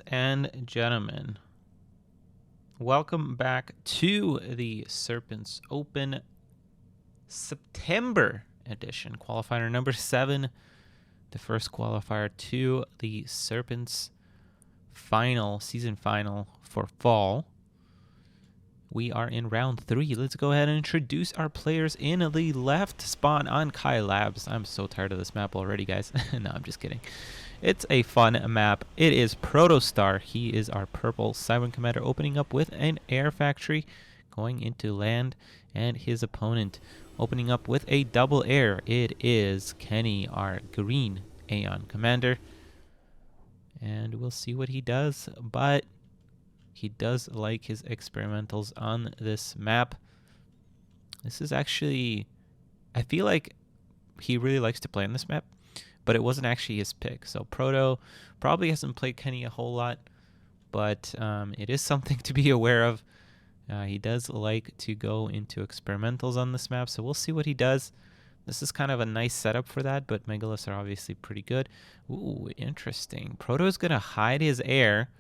Ladies and gentlemen, welcome back to the Serpent's Open September edition, qualifier number 7, the first qualifier to the Serpent's season final for fall. We are in round 3. Let's go ahead and introduce our players in the left spot on Kai Labs. I'm so tired of this map already, guys. No, I'm just kidding. It's a fun map. It is Protostar. He is our purple Cyber Commander, opening up with an air factory, going into land, and his opponent opening up with a double air. It is Kenni, our green Aeon Commander. And we'll see what he does, but he does like his experimentals on this map. This is actually, I feel like he really likes to play on this map, but it wasn't actually his pick. So Proto probably hasn't played Kenni a whole lot, but it is something to be aware of. He does like to go into experimentals on this map, so we'll see what he does. This is kind of a nice setup for that, but Megaliths are obviously pretty good. Ooh, interesting. Proto's going to hide his air,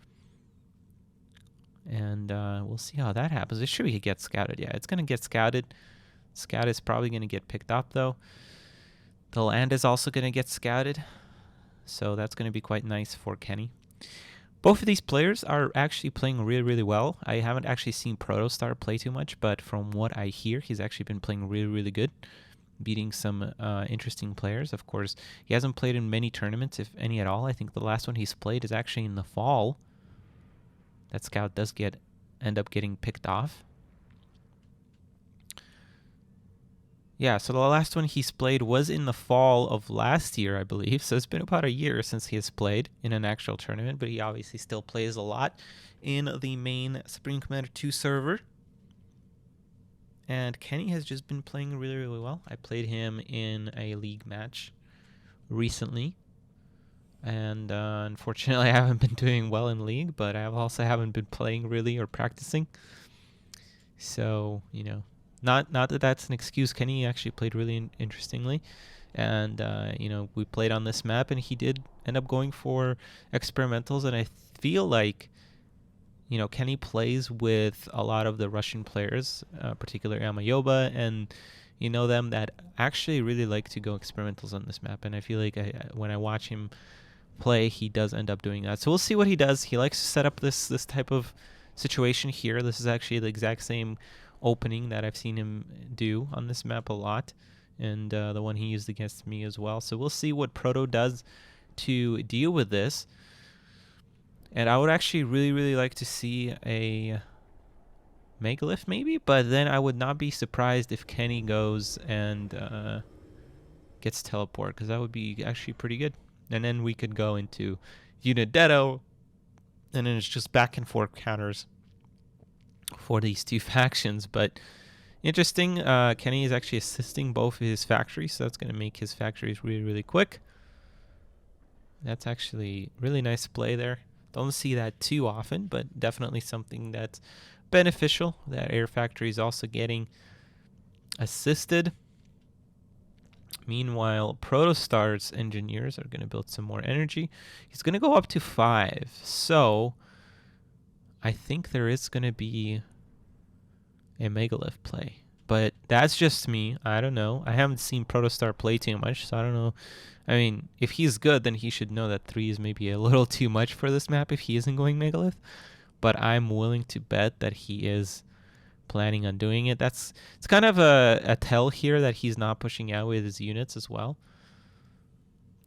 and we'll see how that happens. It should get scouted. Yeah, it's going to get scouted. Scout is probably going to get picked up, though. The land is also going to get scouted, so that's going to be quite nice for Kenni. Both of these players are actually playing really, really well. I haven't actually seen Protostar play too much, but from what I hear, he's actually been playing really, really good, beating some interesting players. Of course, he hasn't played in many tournaments, if any at all. I think the last one he's played is actually in the fall. That scout does end up getting picked off. Yeah, so the last one he's played was in the fall of last year, I believe. So it's been about a year since he has played in an actual tournament, but he obviously still plays a lot in the main Supreme Commander 2 server. And Kenni has just been playing really, really well. I played him in a league match recently. And unfortunately, I haven't been doing well in league, but I also haven't been playing really or practicing. So, you know, not that that's an excuse. Kenni actually played really interestingly. And, you know, we played on this map, and he did end up going for experimentals. And I feel like, you know, Kenni plays with a lot of the Russian players, particularly Amayoba, and you know them that actually really like to go experimentals on this map. And I feel like when I watch him play, he does end up doing that. So we'll see what he does. He likes to set up this type of situation here. This is actually the exact same opening that I've seen him do on this map a lot, and the one he used against me as well. So we'll see what Proto does to deal with this. And I would actually really, really like to see a Megalith maybe, but then I would not be surprised if Kenni goes and gets teleport, because that would be actually pretty good. And then we could go into Unidetto, and then it's just back and forth counters for these two factions. But interesting, Kenni is actually assisting both of his factories, so that's going to make his factories really, really quick. That's actually really nice play there. Don't see that too often, but definitely something that's beneficial. That air factory is also getting assisted. Meanwhile, Protostar's engineers are going to build some more energy. He's going to go up to 5. So I think there is going to be a Megalith play. But that's just me. I don't know. I haven't seen Protostar play too much, so I don't know. I mean, if he's good, then he should know that 3 is maybe a little too much for this map if he isn't going Megalith. But I'm willing to bet that he is planning on doing it. It's kind of a tell here that he's not pushing out with his units as well.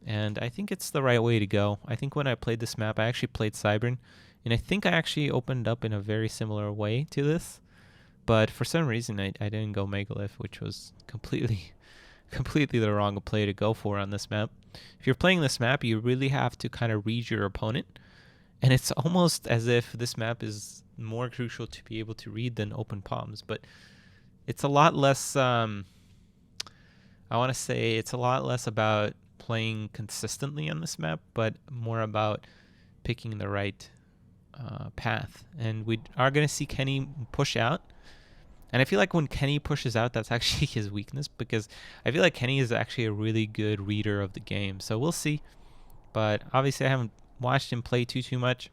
And I think it's the right way to go. I think when I played this map, I actually played Cybern, and I think I actually opened up in a very similar way to this. But for some reason, I didn't go Megalith, which was completely the wrong play to go for on this map. If you're playing this map, you really have to kind of read your opponent. And it's almost as if this map is more crucial to be able to read than open palms. But it's a lot less, I want to say it's a lot less about playing consistently on this map, but more about picking the right path. And we are going to see Kenni push out. And I feel like when Kenni pushes out, that's actually his weakness, because I feel like Kenni is actually a really good reader of the game. So we'll see. But obviously I haven't watched him play too much.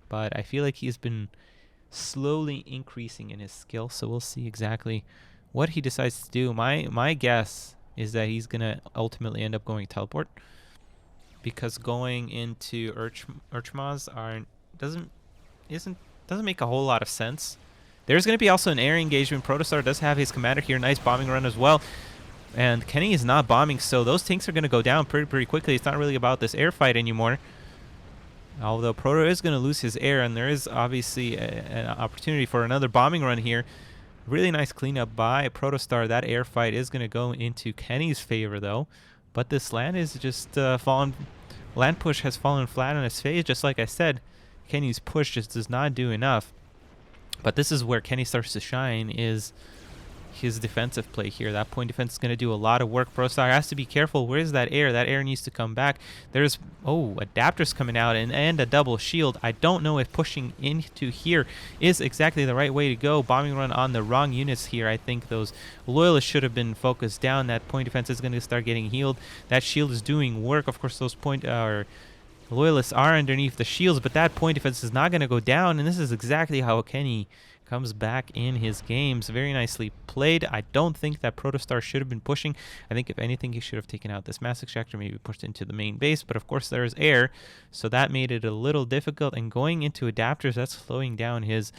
but I feel like he's been slowly increasing in his skill, so we'll see exactly what he decides to do. My guess is that he's gonna ultimately end up going teleport, because going into Urchmaz doesn't make a whole lot of sense. There's gonna be also an air engagement. Protostar does have his commander here. Nice bombing run as well. And Kenni is not bombing, so those tanks are going to go down pretty quickly. It's not really about this air fight anymore. Although Proto is going to lose his air, and there is obviously an opportunity for another bombing run here. Really nice cleanup by Protostar. That air fight is going to go into Kenny's favor, though. But this land is just fallen. Land push has fallen flat on its face. Just like I said, Kenny's push just does not do enough. But this is where Kenni starts to shine, is his defensive play here. That point defense is going to do a lot of work. Protostar has to be careful. Where's that air? That air needs to come back. There's, adapters coming out and a double shield. I don't know if pushing into here is exactly the right way to go. Bombing run on the wrong units here. I think those loyalists should have been focused down. That point defense is going to start getting healed. That shield is doing work. Of course, those loyalists are underneath the shields, but that point defense is not going to go down, and this is exactly how Kenni comes back in his games. Very nicely played. I don't think that Protostar should have been pushing. I think if anything, he should have taken out this mass extractor, maybe pushed into the main base, but of course there's air, so that made it a little difficult, and going into adapters, that's slowing down his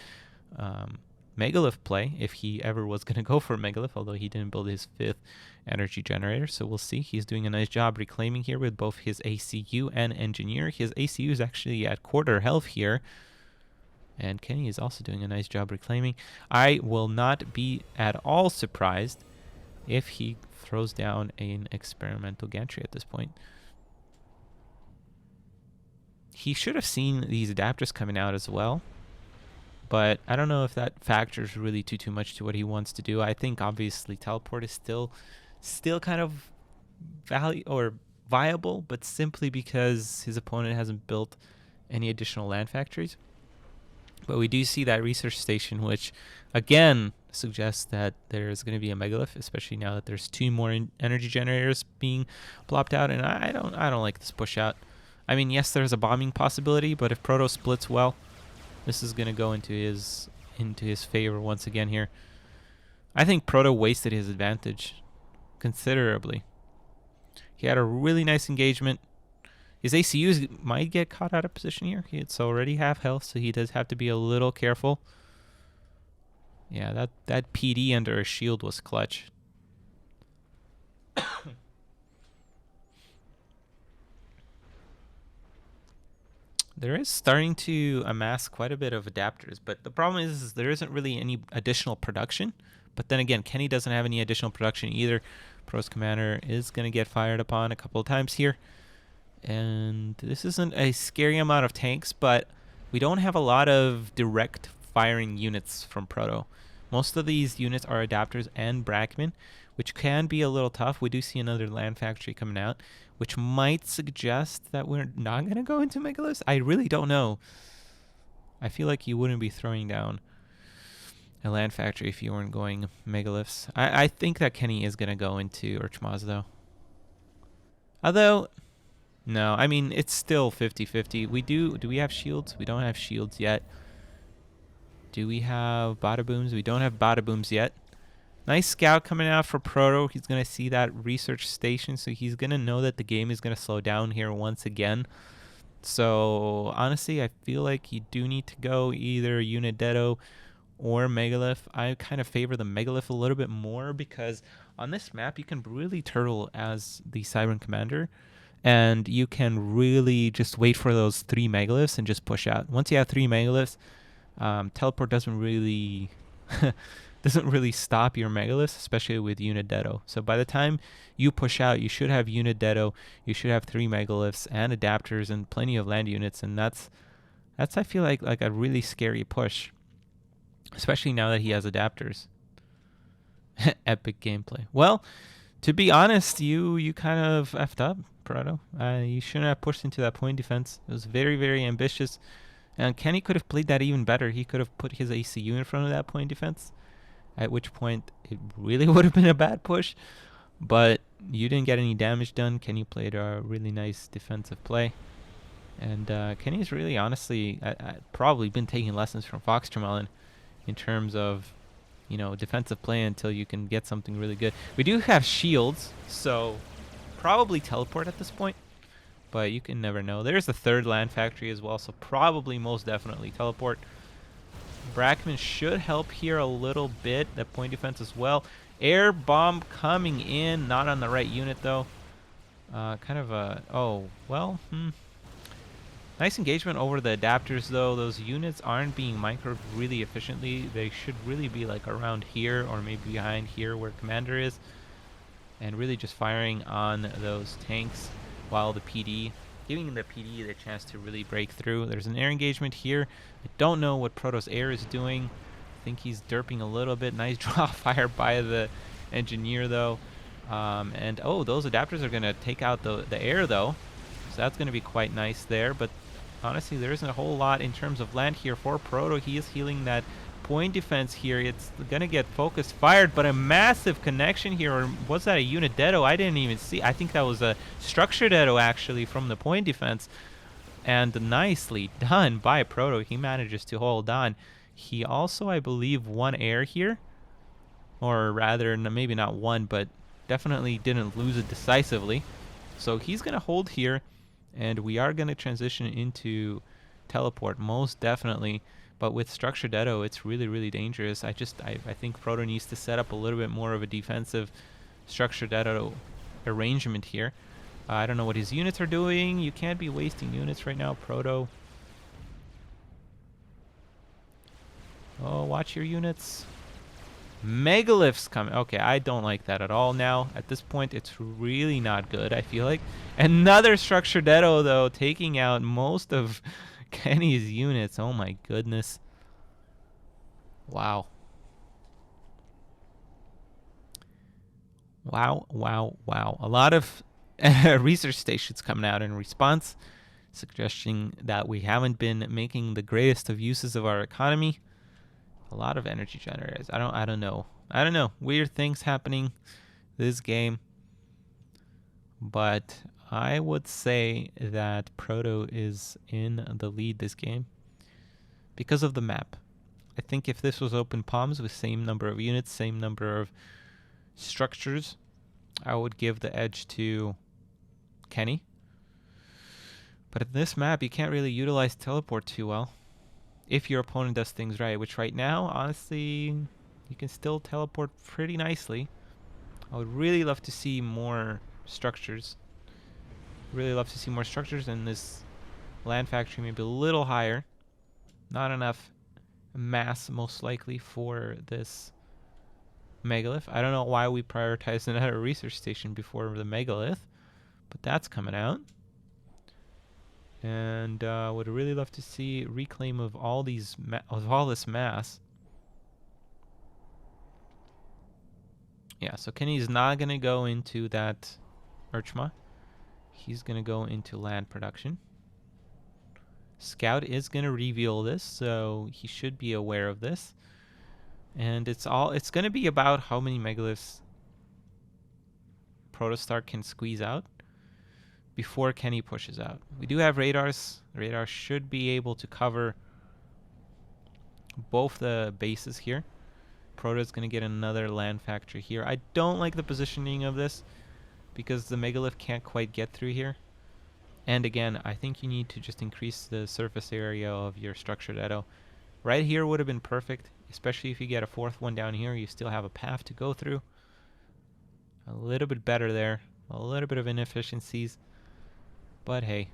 Megalith play, if he ever was going to go for a Megalith, although he didn't build his 5th energy generator, so we'll see. He's doing a nice job reclaiming here with both his ACU and Engineer. His ACU is actually at quarter health here, and Kenni is also doing a nice job reclaiming. I will not be at all surprised if he throws down an experimental gantry at this point. He should have seen these adapters coming out as well, but I don't know if that factors really too much to what he wants to do. I think obviously teleport is still kind of viable, but simply because his opponent hasn't built any additional land factories. But we do see that research station, which again suggests that there's going to be a Megalith, especially now that there's 2 more energy generators being plopped out, and I don't like this push out. I mean, yes, there's a bombing possibility, but if Proto splits well, this is going to go into his favor once again here. I think Proto wasted his advantage considerably. He had a really nice engagement. His ACUs might get caught out of position here. It's already half health, so he does have to be a little careful. Yeah, that PD under a shield was clutch. There is starting to amass quite a bit of adapters, but the problem is there isn't really any additional production. But then again, Kenni doesn't have any additional production either. Pro's commander is going to get fired upon a couple of times here. And this isn't a scary amount of tanks, but we don't have a lot of direct firing units from Proto. Most of these units are adapters and Brackman, which can be a little tough. We do see another land factory coming out, which might suggest that we're not going to go into Megaliths. I really don't know. I feel like you wouldn't be throwing down a land factory if you weren't going Megaliths. I think that Kenni is going to go into Urchmaz, though. Although, no, I mean, it's still 50-50. Do we have shields? We don't have shields yet. Do we have bada booms? We don't have bada booms yet. Nice scout coming out for Proto. He's going to see that research station, so he's going to know that the game is going to slow down here once again. So, honestly, I feel like you do need to go either Unidetto or Megalith. I kind of favor the Megalith a little bit more because on this map, you can really turtle as the Siren Commander, and you can really just wait for those 3 Megaliths and just push out. Once you have 3 Megaliths, teleport doesn't really stop your Megaliths, especially with Unidetto. So by the time you push out, you should have Unidetto, you should have 3 Megaliths and adapters and plenty of land units, and that's I feel like a really scary push, especially now that he has adapters. Epic gameplay. Well, to be honest, you kind of effed up, Proto. You shouldn't have pushed into that point defense. It was very, very ambitious. And Kenni could have played that even better. He could have put his ACU in front of that point defense, at which point it really would have been a bad push. But you didn't get any damage done. Kenni played a really nice defensive play. And Kenny's really, honestly, probably been taking lessons from Foxtermelon in terms of, you know, defensive play until you can get something really good. We do have shields, so probably teleport at this point, but you can never know. There's the third land factory as well, so probably most definitely teleport. Brackman should help here a little bit. That point defense as well. Air bomb coming in, not on the right unit though. Kind of a, oh, well, nice engagement over the adapters though. Those units aren't being microed really efficiently. They should really be like around here or maybe behind here where commander is. And really just firing on those tanks while the PD, giving the PD the chance to really break through. There's an air engagement here. I don't know what Protoss Air is doing. I think he's derping a little bit. Nice draw fire by the engineer though. And oh, those adapters are going to take out the air though. So that's going to be quite nice there. But honestly, there isn't a whole lot in terms of land here for Proto. He is healing that point defense here. It's going to get focused fired, but a massive connection here. Or was that a unit deado? I didn't even see. I think that was a structure deado actually from the point defense. And nicely done by Proto. He manages to hold on. He also, I believe, won air here. Or rather, maybe not one, but definitely didn't lose it decisively. So he's going to hold here. And we are going to transition into teleport, most definitely. But with structure deado, it's really, really dangerous. I think Proto needs to set up a little bit more of a defensive structure deado arrangement here. I don't know what his units are doing. You can't be wasting units right now, Proto. Oh, watch your units. Megaliths coming. Okay, I don't like that at all now. At this point, it's really not good, I feel like. Another structure deado, though, taking out most of Kenny's units. Oh my goodness. Wow. Wow, wow, wow. A lot of research stations coming out in response, suggesting that we haven't been making the greatest of uses of our economy. A lot of energy generators. I don't know. Weird things happening this game. But I would say that Proto is in the lead this game because of the map. I think if this was open palms with same number of units, same number of structures, I would give the edge to Kenni. But at this map, you can't really utilize teleport too well if your opponent does things right, which right now, honestly, you can still teleport pretty nicely. I would really love to see more structures. Really love to see more structures in this land factory, maybe a little higher. Not enough mass, most likely, for this megalith. I don't know why we prioritized another research station before the megalith, but that's coming out. And would really love to see reclaim of all these all this mass. Yeah, so Kenny's not gonna go into that Urchma. He's gonna go into land production. Scout is gonna reveal this, so he should be aware of this. And it's gonna be about how many megaliths Protostar can squeeze out before Kenni pushes out. We do have radars. The radar should be able to cover both the bases here. Proto's going to get another land factory here. I don't like the positioning of this because the megalith can't quite get through here. And again, I think you need to just increase the surface area of your structure deado. Right here would have been perfect, especially if you get a fourth one down here. You still have a path to go through. A little bit better there. A little bit of inefficiencies. But hey,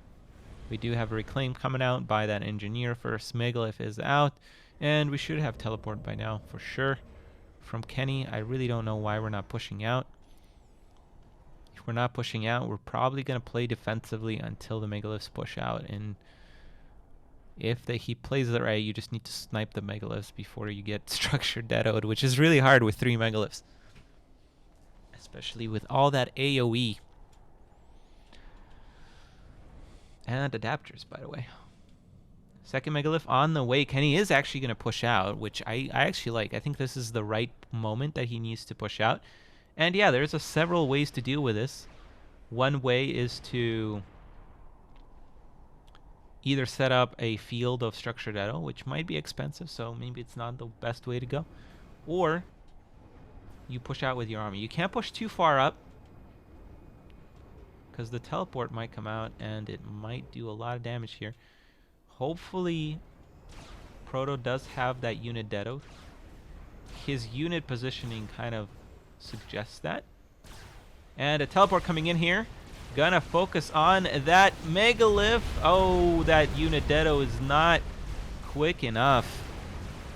we do have a reclaim coming out by that engineer. First megalith is out, and we should have teleport by now for sure. From Kenni, I really don't know why we're not pushing out. If we're not pushing out, we're probably going to play defensively until the megaliths push out. And if he plays it right, you just need to snipe the megaliths before you get structured deadoed, which is really hard with 3 megaliths. Especially with all that AoE. And adapters, by the way. Second megalith on the way. Kenni is actually going to push out, which I actually like. I think this is the right moment that he needs to push out. And yeah, there's several ways to deal with this. One way is to either set up a field of structured arrow, which might be expensive, so maybe it's not the best way to go, or you push out with your army. You can't push too far up because the teleport might come out and it might do a lot of damage here. Hopefully Proto does have that unit deado. His unit positioning kind of suggests that. And a teleport coming in here. Gonna focus on that megalith. Oh, that unit deado is not quick enough.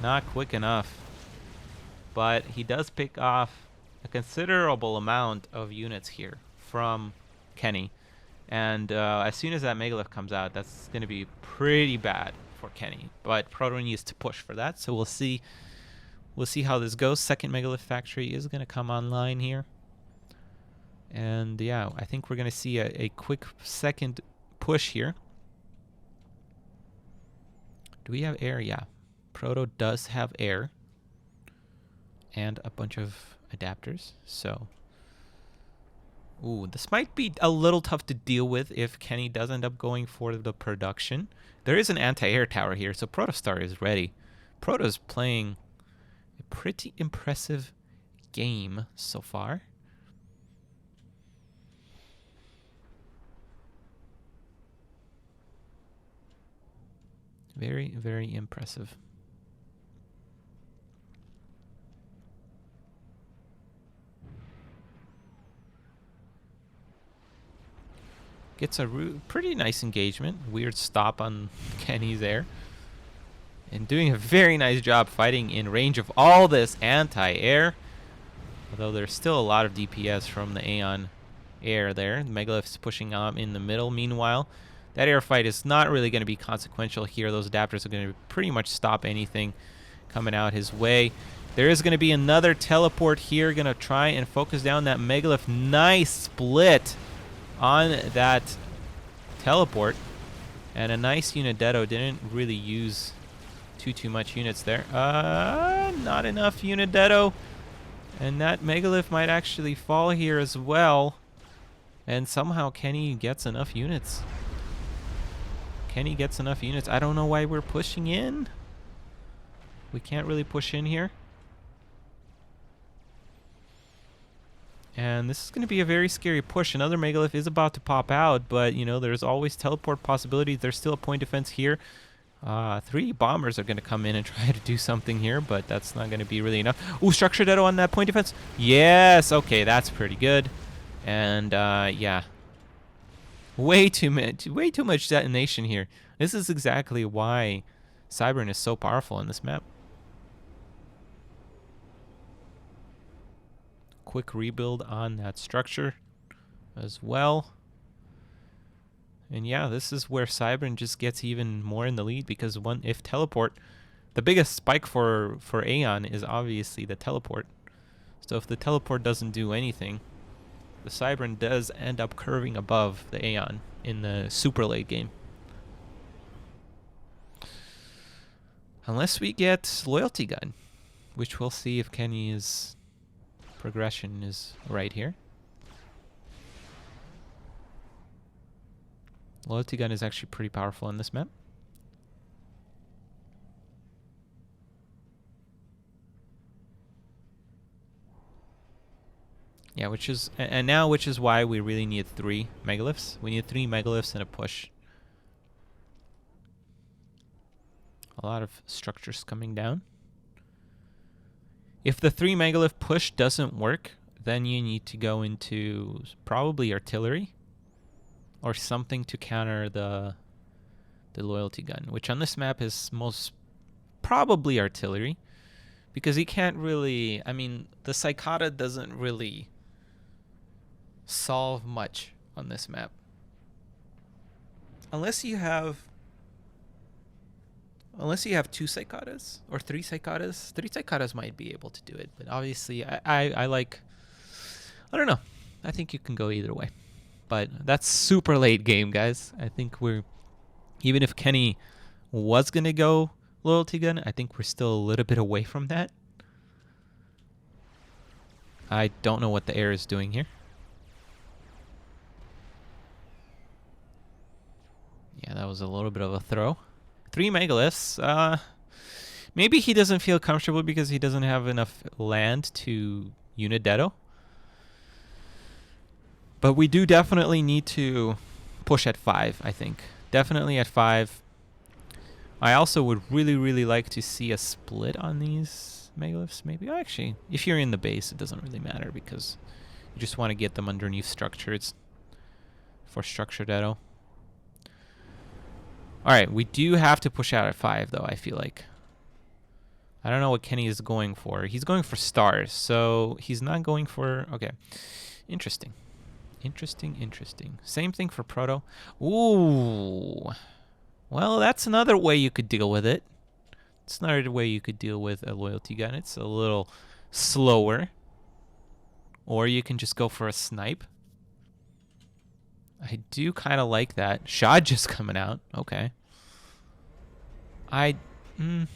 Not quick enough. But he does pick off a considerable amount of units here from Kenni. And as soon as that megalith comes out, that's going to be pretty bad for Kenni. But Proto needs to push for that, so we'll see. We'll see how this goes. Second megalith factory is going to come online here. And yeah, I think we're going to see a quick second push here. Do we have air? Yeah. Proto does have air. And a bunch of adapters. So, ooh, this might be a little tough to deal with if Kenni does end up going for the production. There is an anti-air tower here, so Protostar is ready. Proto's playing a pretty impressive game so far. Very, very impressive. Gets a pretty nice engagement. Weird stop on Kenni's air. And doing a very nice job fighting in range of all this anti-air. Although there's still a lot of DPS from the Aeon air there. The Megalith's pushing on in the middle. Meanwhile, that air fight is not really going to be consequential here. Those adapters are going to pretty much stop anything coming out his way. There is going to be another teleport here. Going to try and focus down that Megalith. Nice split on that teleport. And a nice unit deado. Didn't really use too much units there. Not enough unit deado. And that Megalith might actually fall here as well. And somehow Kenni gets enough units. Kenni gets enough units. I don't know why we're pushing in. We can't really push in here. And this is going to be a very scary push. Another Megalith is about to pop out, but, you know, there's always teleport possibilities. There's still a point defense here. 3 bombers are going to come in and try to do something here, but that's not going to be really enough. Ooh, structure deado on that point defense. Yes, okay, that's pretty good. And, yeah. Way too much detonation here. This is exactly why Serpent is so powerful in this map. Quick rebuild on that structure as well. And yeah, this is where Serpent just gets even more in the lead, because if teleport, the biggest spike for Aeon is obviously the teleport. So if the teleport doesn't do anything, the Serpent does end up curving above the Aeon in the super late game. Unless we get Loyalty Gun, which we'll see if Kenni's progression is right here. Loyalty Gun is actually pretty powerful in this map. Yeah, which is why we really need 3 Megaliths. We need 3 Megaliths and a push. A lot of structures coming down. If the 3 Megalith push doesn't work, then you need to go into probably artillery or something to counter the Loyalty Gun, which on this map is most probably artillery, because he can't really, I mean, the Psychota doesn't really solve much on this map. Unless you have 2 Psychotas or 3 Psychotas. 3 Psychotas might be able to do it, but obviously I like, I don't know. I think you can go either way. But that's super late game, guys. I think even if Kenni was going to go Loyalty Gun, I think we're still a little bit away from that. I don't know what the air is doing here. Yeah, that was a little bit of a throw. 3 megaliths. Maybe he doesn't feel comfortable because he doesn't have enough land to unit Dedo. But we do definitely need to push at 5, I think. Definitely at 5. I also would really, really like to see a split on these megaliths, maybe. Actually, if you're in the base, it doesn't really matter because you just want to get them underneath structures for structured Edo. Alright, we do have to push out at 5, though, I feel like. I don't know what Kenni is going for. He's going for stars, so he's not going for... Okay. Interesting. Interesting. Same thing for Proto. Ooh. Well, that's another way you could deal with it. It's another way you could deal with a loyalty gun. It's a little slower. Or you can just go for a snipe. I do kind of like that. Shad just coming out. Okay. I don't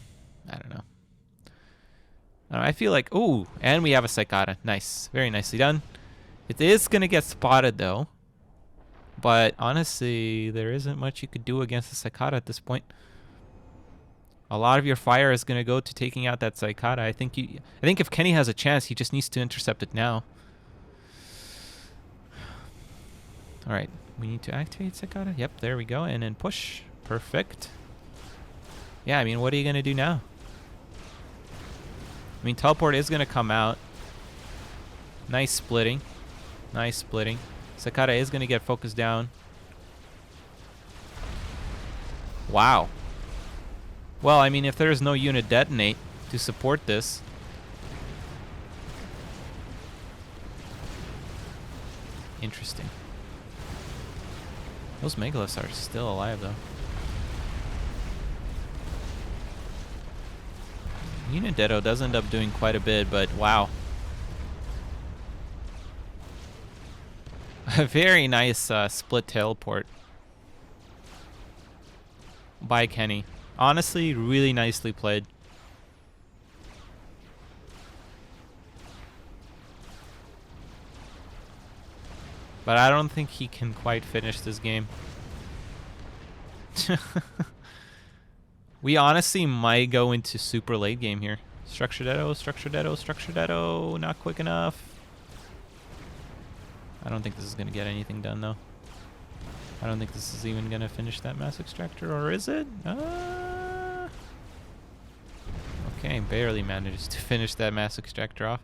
know. I feel like... Ooh, and we have a Cicada. Nice. Very nicely done. It is going to get spotted, though. But honestly, there isn't much you could do against the Cicada at this point. A lot of your fire is going to go to taking out that Cicada. I think if Kenni has a chance, he just needs to intercept it now. All right, we need to activate Cicada. Yep, there we go, and then push. Perfect. Yeah, I mean, what are you going to do now? I mean, teleport is going to come out. Nice splitting. Nice splitting. Cicada is going to get focused down. Wow. Well, I mean, if there is no unit detonate to support this. Interesting. Those megaliths are still alive, though. Unit Dedo does end up doing quite a bit, but wow. A very nice split teleport by Kenni. Honestly, really nicely played. But I don't think he can quite finish this game. We honestly might go into super late game here. Structured Edo, not quick enough. I don't think this is going to get anything done, though. I don't think this is even going to finish that mass extractor, or is it? Okay, barely manages to finish that mass extractor off.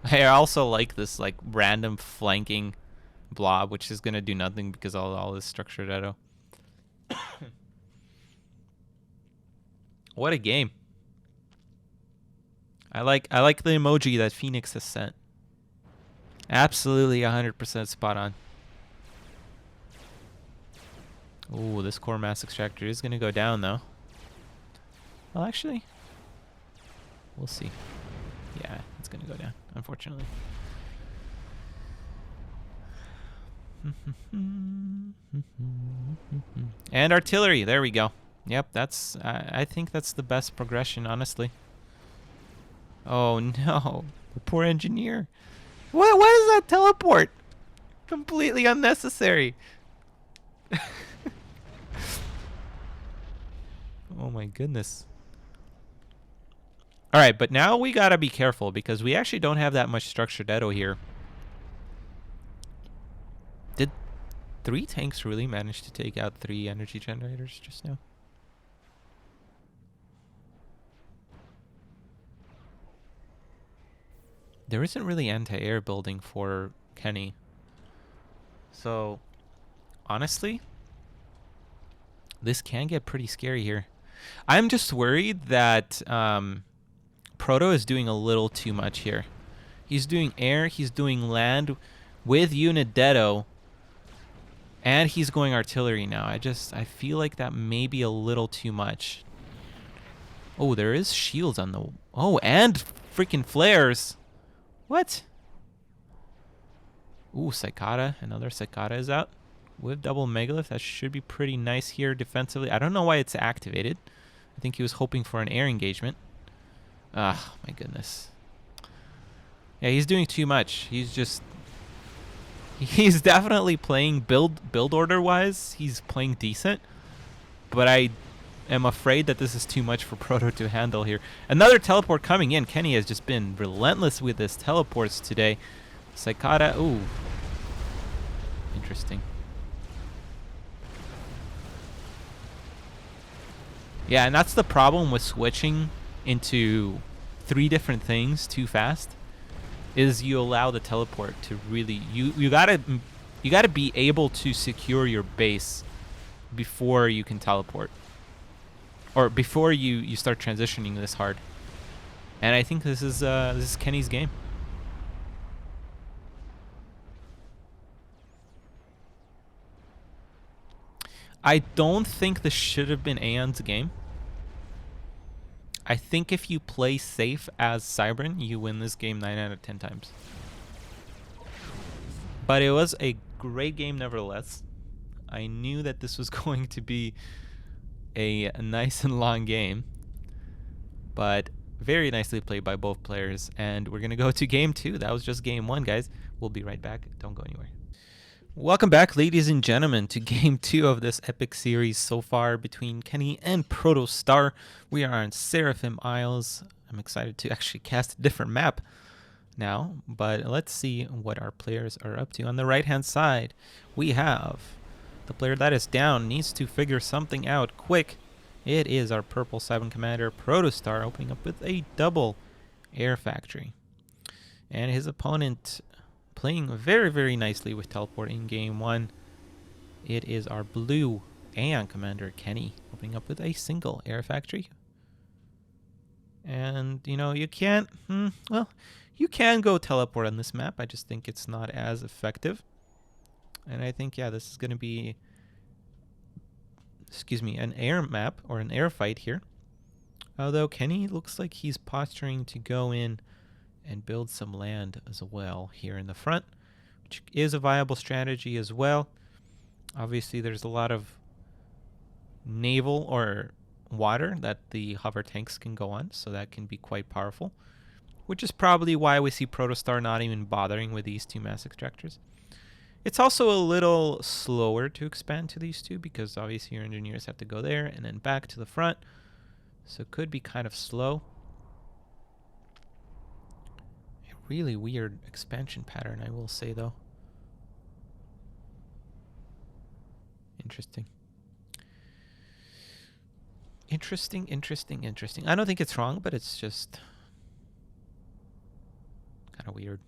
I also like this like random flanking blob, which is going to do nothing because all this structured Edo. What a game. I like the emoji that Phoenix has sent. Absolutely 100% spot on. Ooh, this core mass extractor is going to go down, though. Well, actually, we'll see. Yeah, it's going to go down, unfortunately. And artillery, there we go. Yep, that's, I think that's the best progression, honestly. Oh, no. The poor engineer. What is that teleport? Completely unnecessary. Oh my goodness. All right, but now we gotta be careful because we actually don't have that much structured Edo here. Did 3 tanks really manage to take out 3 energy generators just now? There isn't really anti-air building for Kenni. So, honestly, this can get pretty scary here. I'm just worried that Proto is doing a little too much here. He's doing air, he's doing land with unit Dedo, and he's going artillery now. I feel like that may be a little too much. Oh, there is shields on the... Oh, and freaking flares. What? Ooh, Cicada. Another Cicada is out with double megalith. That should be pretty nice here defensively. I don't know why it's activated. I think he was hoping for an air engagement. Ah, my goodness. Yeah, he's doing too much. He's just... He's definitely playing build order wise. He's playing decent, but I am afraid that this is too much for Proto to handle here. Another teleport coming in. Kenni has just been relentless with his teleports today. Saikata, ooh, interesting. Yeah, and that's the problem with switching into 3 different things too fast, is you allow the teleport to really, you gotta be able to secure your base before you can teleport, or before you start transitioning this hard. And I think this is Kenni's game. I don't think this should have been Aeon's game. I think if you play safe as Cybran, you win this game 9 out of 10 times. But it was a great game nevertheless. I knew that this was going to be a nice and long game, but very nicely played by both players. And we're going to go to game 2. That was just game 1, guys. We'll be right back. Don't go anywhere. Welcome back, ladies and gentlemen, to game 2 of this epic series so far between Kenni and Protostar. We are on Serpent Isles. I'm excited to actually cast a different map now, but let's see what our players are up to. On the right-hand side, we have the player that is down, needs to figure something out quick. It is our purple 7 commander, Protostar, opening up with a double air factory. And his opponent playing very, very nicely with teleport in game 1. It is our blue Aeon commander, Kenni, opening up with a single air factory. And, you know, you can't, well, you can go teleport on this map. I just think it's not as effective. And I think, yeah, this is going to be, an air map or an air fight here. Although Kenni looks like he's posturing to go in and build some land as well here in the front, which is a viable strategy as well. Obviously, there's a lot of naval or water that the hover tanks can go on, so that can be quite powerful, which is probably why we see Protostar not even bothering with these 2 mass extractors. It's also a little slower to expand to these 2 because obviously your engineers have to go there and then back to the front, so it could be kind of slow. Really weird expansion pattern, I will say, though. Interesting. Interesting. I don't think it's wrong, but it's just kind of weird.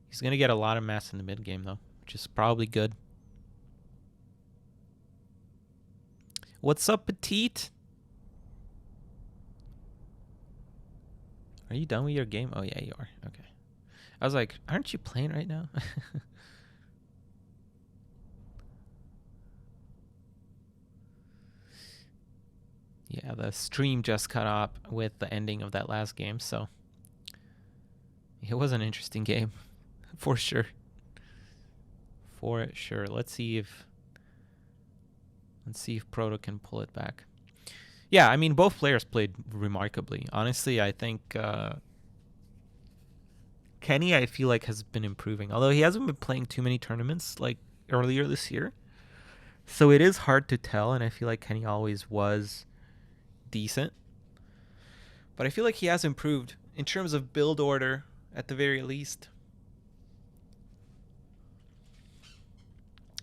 He's going to get a lot of mass in the mid game, though, which is probably good. What's up, Petite? Are you done with your game? Oh, yeah, you are. Okay. I was like, aren't you playing right now? Yeah, the stream just cut off with the ending of that last game, so it was an interesting game, for sure. For sure. Let's see if Proto can pull it back. Yeah, I mean, both players played remarkably. Honestly, I think Kenni, I feel like, has been improving. Although he hasn't been playing too many tournaments like earlier this year. So it is hard to tell, and I feel like Kenni always was decent. But I feel like he has improved in terms of build order, at the very least.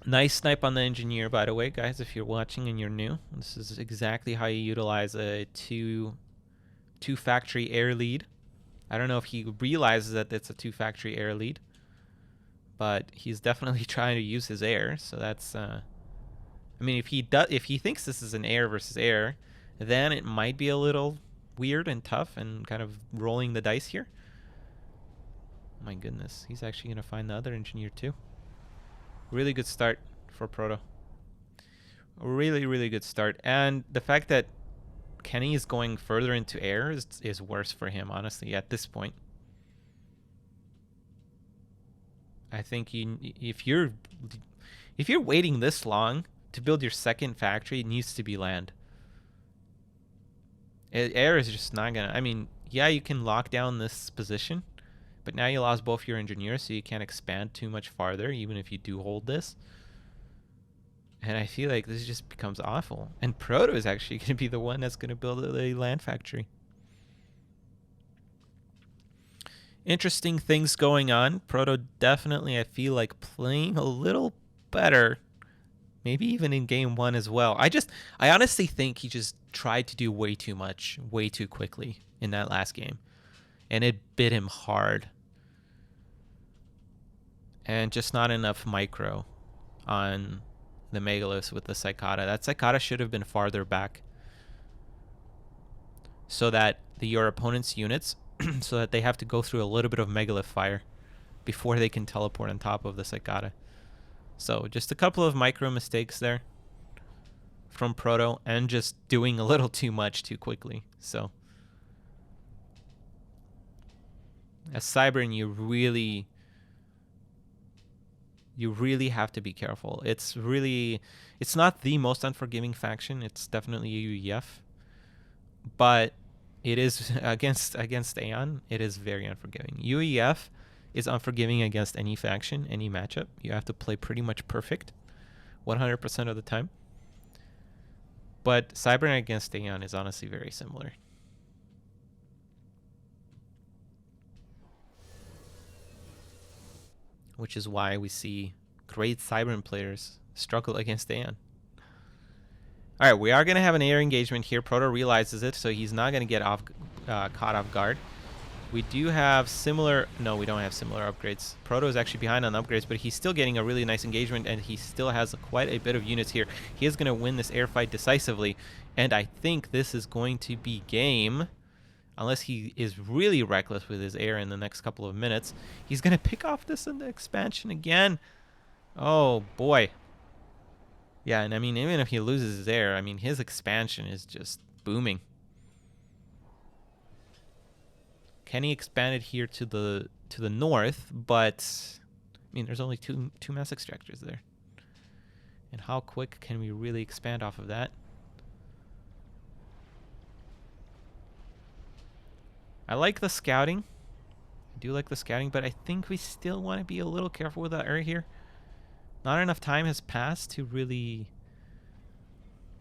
Nice snipe on the engineer, by the way, guys, if you're watching and you're new. This is exactly how you utilize a two factory air lead. I don't know if he realizes that it's a 2 factory air lead, but he's definitely trying to use his air. So that's, I mean, if he thinks this is an air versus air, then it might be a little weird and tough and kind of rolling the dice here. Oh my goodness, he's actually going to find the other engineer too. Really good start for Proto. Really, really good start. And the fact that Kenni is going further into air is worse for him, honestly, at this point. I think if you're waiting this long to build your second factory, it needs to be land. Air is just not gonna. I mean, yeah, you can lock down this position, But now you lost both your engineers, so you can't expand too much farther, even if you do hold this. And I feel like this just becomes awful. And Proto is actually going to be the one that's going to build a land factory. Interesting things going on. Proto definitely, I feel like, playing a little better. Maybe even in game 1 as well. I honestly think he just tried to do way too much, way too quickly in that last game. And it bit him hard. And just not enough micro on the Megaliths with the Cicada. That Cicada should have been farther back. So that your opponent's units, so that they have to go through a little bit of Megalith fire before they can teleport on top of the Cicada. So just a couple of micro mistakes there from Proto, and just doing a little too much too quickly. So as Cybern, you really have to be careful. It's not the most unforgiving faction. It's definitely UEF, but it is against Aeon. It is very unforgiving. UEF is unforgiving against any faction, any matchup. You have to play pretty much perfect 100% of the time. But Cybern against Aeon is honestly very similar. Which is why we see great Cybern players struggle against Aeon. Alright, we are going to have an air engagement here. Proto realizes it, so he's not going to get caught off guard. We do have similar... No, we don't have similar upgrades. Proto is actually behind on upgrades, but he's still getting a really nice engagement, and he still has quite a bit of units here. He is going to win this air fight decisively, and I think this is going to be game. Unless he is really reckless with his air in the next couple of minutes. He's going to pick off this in the expansion again. Oh, boy. Yeah, and I mean, even if he loses his air, I mean, his expansion is just booming. Kenni expanded here to the north, but I mean, there's only two mass extractors there. And how quick can we really expand off of that? I like the scouting. I do like the scouting, but I think we still want to be a little careful with that air here. Not enough time has passed to really...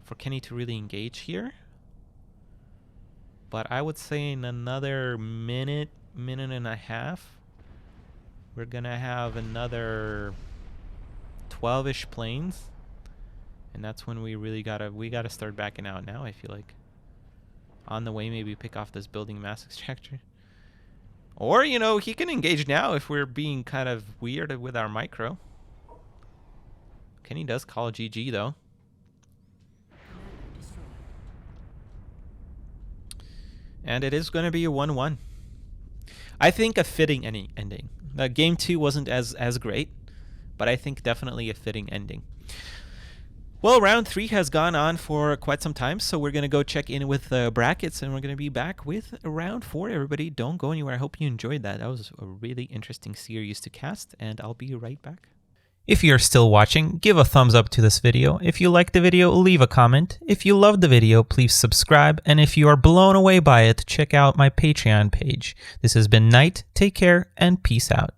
for Kenni to really engage here. But I would say in another minute and a half, we're going to have another 12-ish planes. And that's when we really gotta start backing out now, I feel like. On the way, maybe pick off this building mass extractor. Or, you know, he can engage now if we're being kind of weird with our micro. Kenni does call GG, though. And it is going to be a 1-1. I think a fitting ending. Game 2 wasn't as great, but I think definitely a fitting ending. Well, round 3 has gone on for quite some time, so we're going to go check in with the brackets, and we're going to be back with round 4. Everybody, don't go anywhere. I hope you enjoyed that. That was a really interesting series to cast, and I'll be right back. If you're still watching, give a thumbs up to this video. If you liked the video, leave a comment. If you loved the video, please subscribe. And if you are blown away by it, check out my Patreon page. This has been Nite. Take care and peace out.